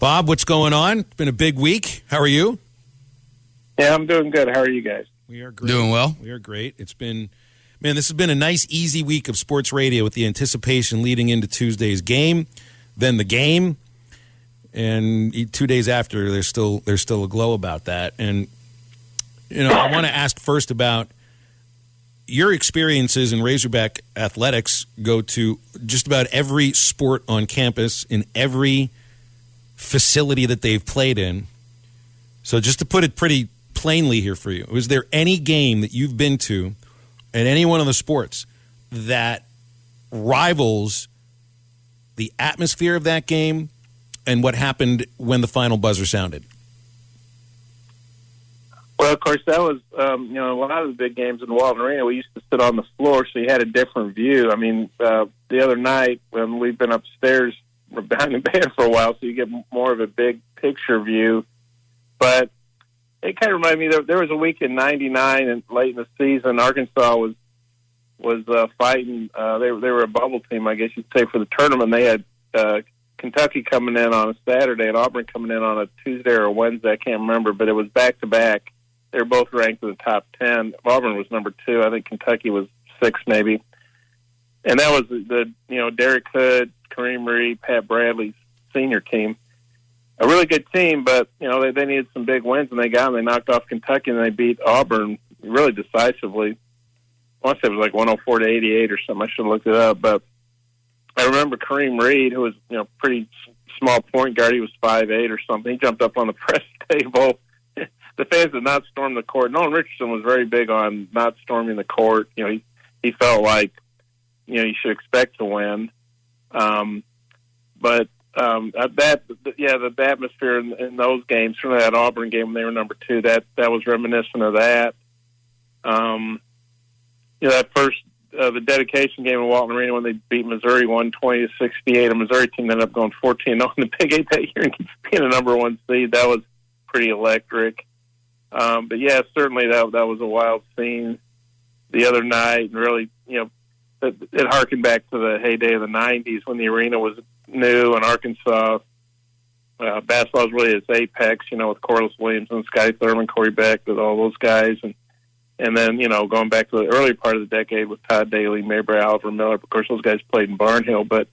Bob, what's going on? It's been a big week. How are you? Yeah, I'm doing good. How are you guys? We are great. Doing well. We are great. It's been, this has been a nice, easy week of sports radio with the anticipation leading into Tuesday's game, then the game, and 2 days after, there's still a glow about that. And I want to ask first about your experiences in Razorback athletics. Go to just about every sport on campus in every facility that they've played in. So just to put it pretty plainly here for you, was there any game that you've been to at any one of the sports that rivals the atmosphere of that game and what happened when the final buzzer sounded? Well, of course, that was, a lot of the big games in Walton Arena, we used to sit on the floor, so you had a different view. I mean, the other night when we've been upstairs, we're behind the band for a while, so you get more of a big picture view. But it kind of reminded me that there was a week in '99 and late in the season, Arkansas was fighting. They were a bubble team, I guess you'd say, for the tournament. They had Kentucky coming in on a Saturday and Auburn coming in on a Tuesday or a Wednesday. I can't remember, but it was back to back. They were both ranked in the top 10. Auburn was number 2. I think Kentucky was 6, maybe. And that was the Derek Hood, Kareem Reed, Pat Bradley's senior team. A really good team, but they needed some big wins, and they got them. They knocked off Kentucky, and they beat Auburn really decisively. I want to say it was like 104-88 or something. I should have looked it up, but I remember Kareem Reed, who was pretty small point guard. He was 5'8" or something. He jumped up on the press table. The fans did not storm the court. Nolan Richardson was very big on not storming the court. He felt like you should expect to win. But the atmosphere in those games, certainly that Auburn game when they were number 2, that was reminiscent of that. That first the dedication game in Walton Arena when they beat Missouri 120-68. A Missouri team ended up going 14-0 in the Big 8 that year and being a number 1 seed. That was pretty electric. But yeah, certainly that was a wild scene the other night, and really, it harkened back to the heyday of the '90s when the arena was new and Arkansas basketball was really its apex. With Corliss Williamson, Scotty Thurman, Corey Beck, with all those guys, and then going back to the early part of the decade with Todd Daly, Mayberry, Oliver Miller. Of course, those guys played in Barnhill, but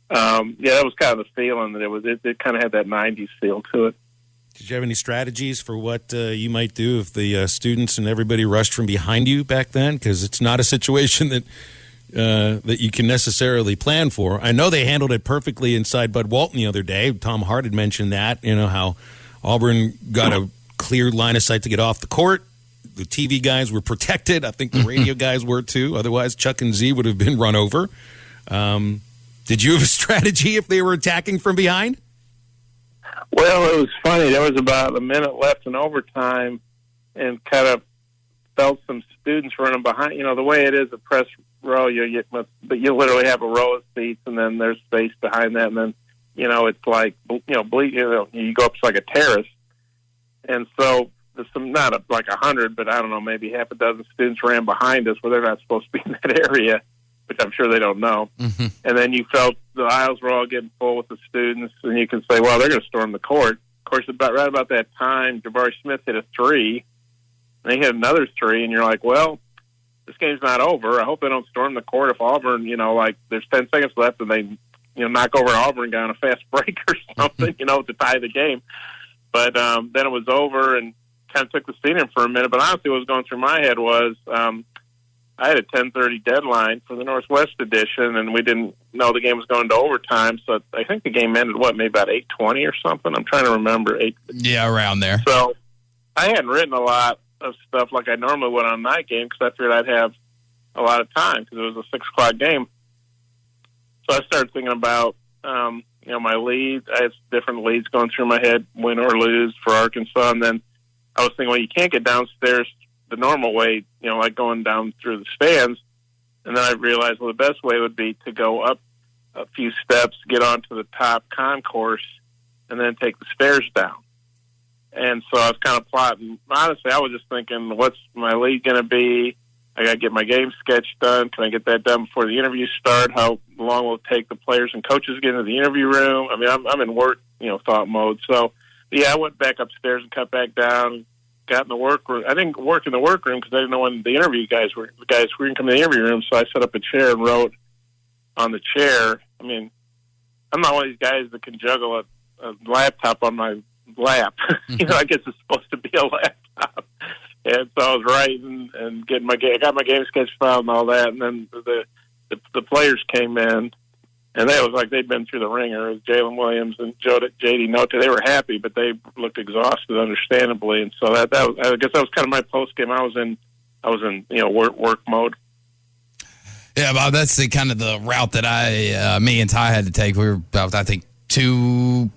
that was kind of the feeling that it kind of had that '90s feel to it. Did you have any strategies for what you might do if the students and everybody rushed from behind you back then? Because it's not a situation that you can necessarily plan for. I know they handled it perfectly inside Bud Walton the other day. Tom Hart had mentioned that, how Auburn got a clear line of sight to get off the court. The TV guys were protected. I think the radio guys were too. Otherwise, Chuck and Z would have been run over. Did you have a strategy if they were attacking from behind? Well, it was funny. There was about a minute left in overtime and kind of felt some students running behind. The way it is a press row, but you literally have a row of seats, and then there's space behind that, and then, it's like, you go up to like a terrace. And so there's not like 100, but I don't know, maybe half a dozen students ran behind us where they're not supposed to be in that area, which I'm sure they don't know. Mm-hmm. And then you felt the aisles were all getting full with the students, and you can say, well, they're going to storm the court. Of course, right about that time, Jabari Smith hit a 3, and he hit another 3, and you're like, well, this game's not over. I hope they don't storm the court if Auburn, there's 10 seconds left, and they, knock over an Auburn guy on a fast break or something, to tie the game. But then it was over and kind of took the scene in for a minute. But honestly, what was going through my head was I had a 10:30 deadline for the Northwest edition, and we didn't know the game was going to overtime. So I think the game ended, maybe about 8:20 or something? I'm trying to remember. Yeah, around there. So I hadn't written a lot of stuff like I normally would on a night game because I figured I'd have a lot of time because it was a 6 o'clock game. So I started thinking about, my leads. I had different leads going through my head, win or lose for Arkansas. And then I was thinking, well, you can't get downstairs the normal way, like going down through the stands. And then I realized, well, the best way would be to go up a few steps, get onto the top concourse, and then take the stairs down. And so I was kind of plotting. Honestly, I was just thinking, what's my lead going to be? I got to get my game sketch done. Can I get that done before the interviews start? How long will it take the players and coaches to get into the interview room? I mean, I'm in work, thought mode. So, yeah, I went back upstairs and cut back down, got in the workroom. I didn't work in the workroom because I didn't know when the interview guys were going to come to the interview room. So I set up a chair and wrote on the chair. I mean, I'm not one of these guys that can juggle a laptop on my lap. I guess it's supposed to be a laptop. And so I was writing and I got my game sketch filed and all that. And then the players came in, and they was like they'd been through the ringer. It was Jalen Williams and J.D. Notte. They were happy, but they looked exhausted, understandably. And so that was, I guess that was kind of my post game. I was in work mode. Yeah, Bob, that's the kind of the route that me and Ty had to take. We were about, I think, two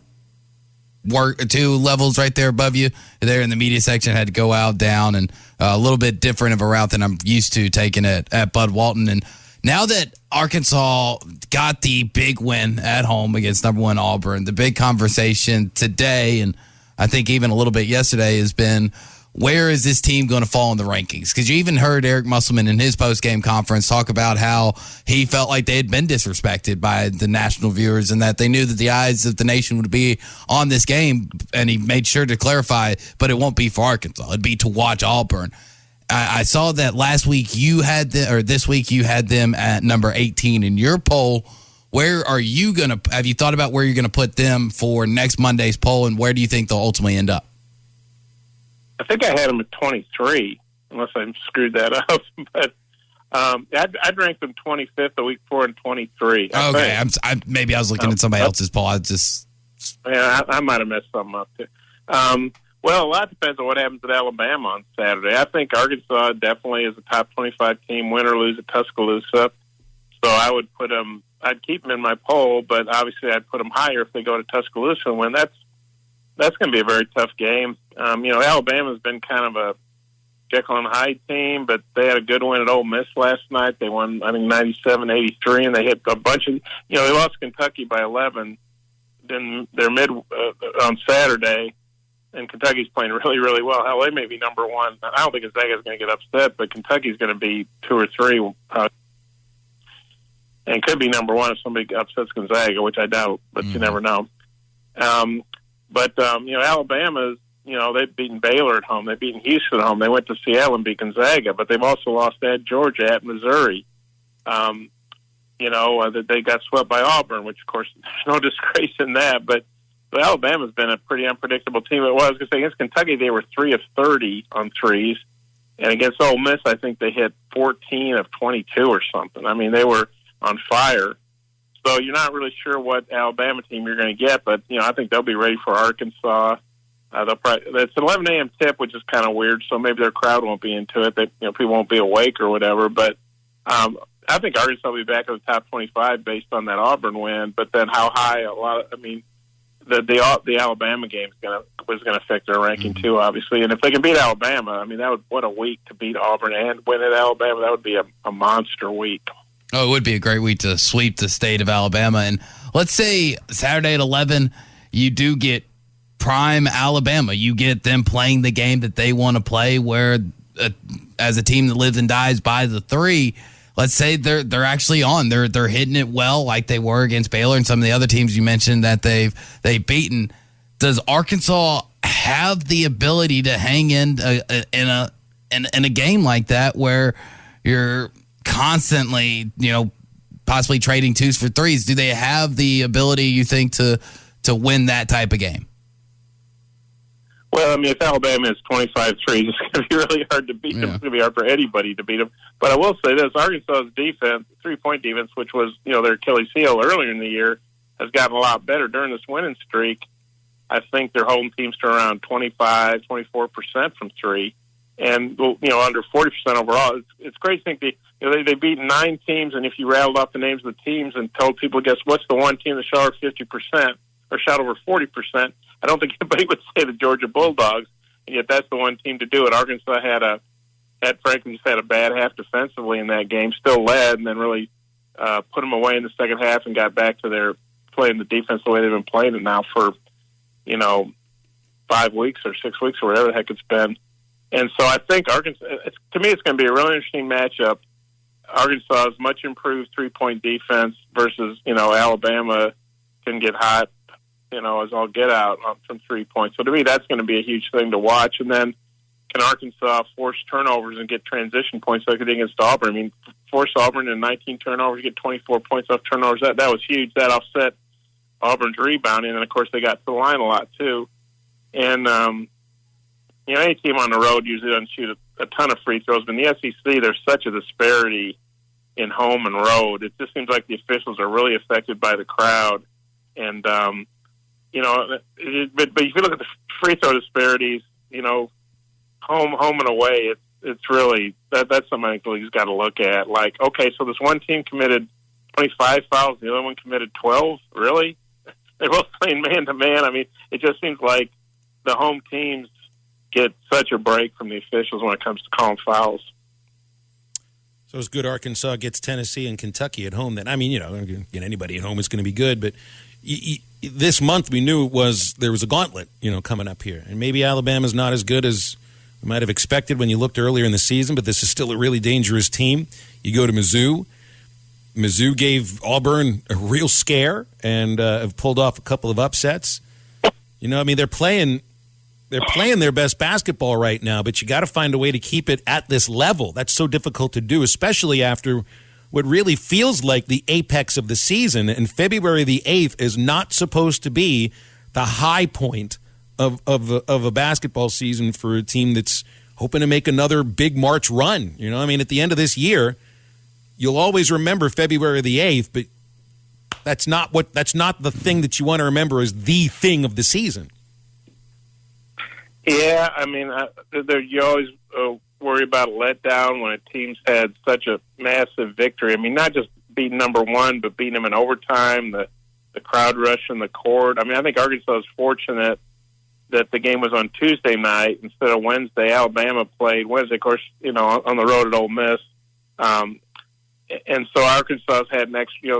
levels right there above you. There in the media section, had to go out, down, and a little bit different of a route than I'm used to taking it at Bud Walton. And now that Arkansas got the big win at home against number 1 Auburn, the big conversation today, and I think even a little bit yesterday, has been, where is this team going to fall in the rankings? Because you even heard Eric Musselman in his post-game conference talk about how he felt like they had been disrespected by the national viewers and that they knew that the eyes of the nation would be on this game, and he made sure to clarify, but it won't be for Arkansas. It'd be to watch Auburn. I saw that last week this week you had them at number 18 in your poll. Where are you going to – have you thought about where you're going to put them for next Monday's poll, and where do you think they'll ultimately end up? I think I had them at 23, unless I screwed that up. But I'd rank them 25th the week before and 23. Okay, maybe I was looking at somebody else's poll. I might have messed something up too. Well, a lot depends on what happens at Alabama on Saturday. I think Arkansas definitely is a top 25 team, win or lose at Tuscaloosa. So I would put them. I'd keep them in my poll, but obviously I'd put them higher if they go to Tuscaloosa and win. That's going to be a very tough game. Alabama's been kind of a Jekyll and Hyde team, but they had a good win at Ole Miss last night. They won, I think, 97-83, and they hit a bunch of, they lost Kentucky by 11. Then they're on Saturday, and Kentucky's playing really, really well. Hell, they may be number 1. I don't think Gonzaga's going to get upset, but Kentucky's going to be 2 or 3, and could be number 1 if somebody upsets Gonzaga, which I doubt, but you never know. Alabama's, they've beaten Baylor at home. They've beaten Houston at home. They went to Seattle and beat Gonzaga, but they've also lost at Georgia, at Missouri. That they got swept by Auburn, which, of course, there's no disgrace in that. But Alabama's been a pretty unpredictable team. It was, because against Kentucky, they were 3 of 30 on threes. And against Ole Miss, I think they hit 14 of 22 or something. I mean, they were on fire. So you're not really sure what Alabama team you're going to get, but I think they'll be ready for Arkansas. It's an 11 a.m. tip, which is kind of weird. So maybe their crowd won't be into it. People won't be awake or whatever. But I think Arkansas will be back in the top 25 based on that Auburn win. But then how high? The Alabama game was going to affect their ranking too, obviously. And if they can beat Alabama, what a week to beat Auburn and win at Alabama. That would be a monster week. Oh, it would be a great week to sweep the state of Alabama. And let's say Saturday at 11, you do get prime Alabama. You get them playing the game that they want to play, where as a team that lives and dies by the 3, let's say they're actually on. They're hitting it well, like they were against Baylor and some of the other teams you mentioned that they've beaten. Does Arkansas have the ability to hang in a game like that, where you're constantly, possibly trading 2s for 3s? Do they have the ability, you think, to win that type of game? Well, if Alabama is 25-3, it's going to be really hard to beat them. It's going to be hard for anybody to beat them. But I will say this, Arkansas's defense, 3-point defense, which was, their Achilles heel earlier in the year, has gotten a lot better during this winning streak. I think they're holding teams to around 25, 24% from 3. And, under 40% overall. It's great to think they've beaten 9 teams, and if you rattled off the names of the teams and told people, guess what's the one team that shot over 50% or shot over 40%, I don't think anybody would say the Georgia Bulldogs, and yet that's the one team to do it. Arkansas frankly just had a bad half defensively in that game, still led, and then really put them away in the second half and got back to their playing the defense the way they've been playing it now for, 5 weeks or 6 weeks or whatever the heck it's been. And so I think Arkansas, to me, it's going to be a really interesting matchup. Arkansas is much improved 3-point defense versus, Alabama can get hot, as all get out from 3 points. So to me, that's going to be a huge thing to watch. And then can Arkansas force turnovers and get transition points like they did against Auburn? I mean, force Auburn in 19 turnovers, get 24 points off turnovers. That was huge. That offset Auburn's rebounding. And, of course, they got to the line a lot, too. And, any team on the road usually doesn't shoot a ton of free throws. But in the SEC, there's such a disparity in home and road. It just seems like the officials are really affected by the crowd. And, but if you look at the free throw disparities, home and away, it's really that's something I think the league's got to look at. Like, okay, so this one team committed 25 fouls, the other one committed 12. Really? They're both playing man to man. I mean, it just seems like the home teams get such a break from the officials when it comes to calling fouls. So it's good Arkansas gets Tennessee and Kentucky at home. Then anybody at home is going to be good. But this month we knew there was a gauntlet, coming up here, and maybe Alabama's not as good as we might have expected when you looked earlier in the season. But this is still a really dangerous team. You go to Mizzou. Mizzou gave Auburn a real scare and have pulled off a couple of upsets. They're playing their best basketball right now, but you got to find a way to keep it at this level. That's so difficult to do, especially after what really feels like the apex of the season. And February the 8th is not supposed to be the high point of a basketball season for a team that's hoping to make another big March run. At the end of this year, you'll always remember February the 8th, but that's not the thing that you want to remember as the thing of the season. Yeah, I mean, you always worry about a letdown when a team's had such a massive victory. I mean, not just beating number one, but beating them in overtime, the crowd rush in the court. I mean, I think Arkansas is fortunate that the game was on Tuesday night instead of Wednesday. Alabama played Wednesday, of course, on the road at Ole Miss. And so Arkansas's had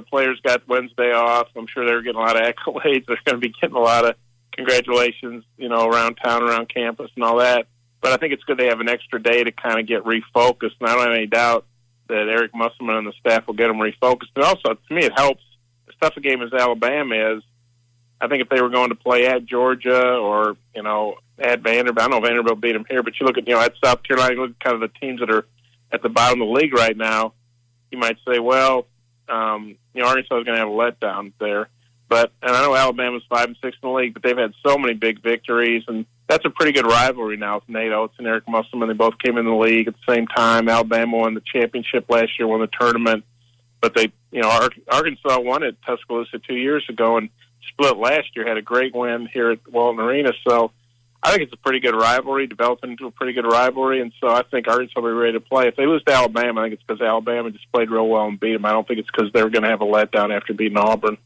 players got Wednesday off. I'm sure they're getting a lot of accolades. They're going to be getting a lot of congratulations, around town, around campus and all that. But I think it's good they have an extra day to kind of get refocused. And I don't have any doubt that Eric Musselman and the staff will get them refocused. And also, to me, it helps. As tough a game as Alabama is, I think if they were going to play at Georgia or, at Vanderbilt, I know Vanderbilt beat them here, but you look at South Carolina, you look at kind of the teams that are at the bottom of the league right now, you might say, well, Arkansas is going to have a letdown there. And I know Alabama's 5-6 in the league, but they've had so many big victories, and that's a pretty good rivalry now with Nate Oates and Eric Musselman. They both came in the league at the same time. Alabama won the championship last year, won the tournament, but Arkansas won at Tuscaloosa 2 years ago and split last year, had a great win here at Walton Arena. So I think it's a pretty good rivalry, developing into a pretty good rivalry, and so I think Arkansas will be ready to play. If they lose to Alabama, I think it's because Alabama just played real well and beat them. I don't think it's because they're going to have a letdown after beating Auburn.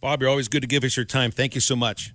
Bob, you're always good to give us your time. Thank you so much.